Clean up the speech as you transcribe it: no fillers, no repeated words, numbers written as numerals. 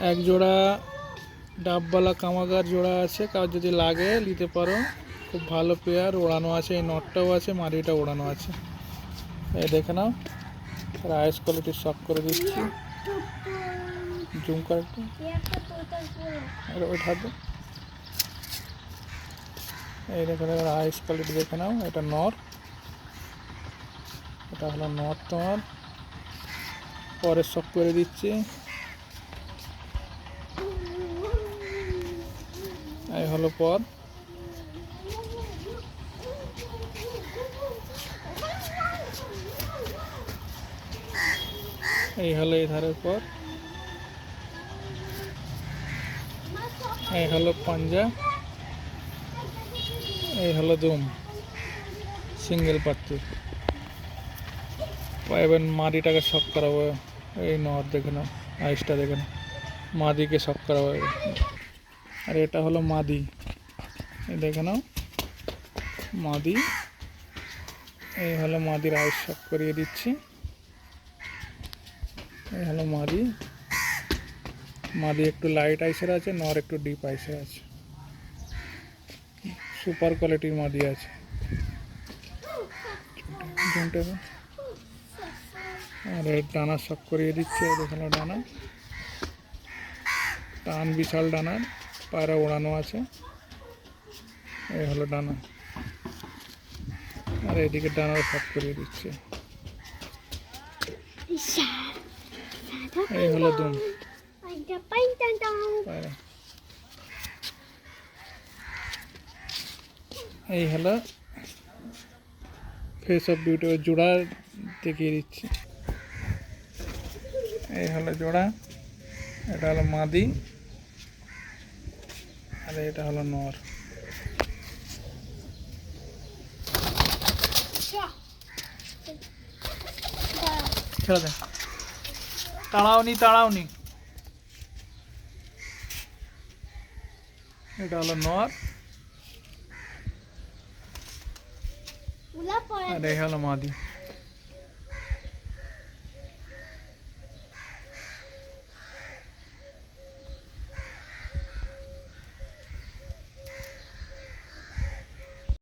এক জোড়া ডাবওয়ালা কামাগার জোড়া আছে, কার যদি লাগে নিতে পারো। খুব ভালো পেয়ার, ওড়ানো আছে, এই নটটাও আছে, মাদিটা ওড়ানো আছে। এই দেখে নাও, রাইস কোয়ালিটির শখ করে দিচ্ছি। জুম করে একটু, ওইটা হাতে। এই দেখে নাও রাইস কোয়ালিটি দেখে নাও, এটা নর, এটা হলো নর তোমার। পরের শখ করে দিচ্ছি। এই হলো পর, এই হলো এই ধারের পর, এই হলো পাঞ্জা, এই হলো দুম সিঙ্গেল পাত্তি। এবার মাদিটাকে শখ করাবো। এই নর দেখে নাও, আইসটা দেখে নাও, মাদিকে শখ করাবো। আর এটা হলো মাদি, এই দেখে নাও মাদি। এই হলো মাদির আইস শখ করিয়ে দিচ্ছি। এই হলো মাদি। মাদি একটু লাইট আইসের আছে, নর একটু ডিপ আইসের আছে। সুপার কোয়ালিটির মাদি আছে। আর এর ডানা শখ করিয়ে দিচ্ছে, দেখে ডানা টান, বিশাল ডানার, পায়রা ওড়ানো আছে। এই হলো ডানা, আর এদিকে ডানার শখ করিয়ে দিচ্ছে। এই হলো দুম পায়রা। এই হলো ফেস অফ বিউটি, জোড়া দেখিয়ে দিচ্ছি। এই হলো জোড়া, এটা হলো মাদি, আর এটা হলো নর। ছেড়ে দে, তাড়াওনি তাড়াওনি। এটা হলো নর, আর এই হলো মাদি।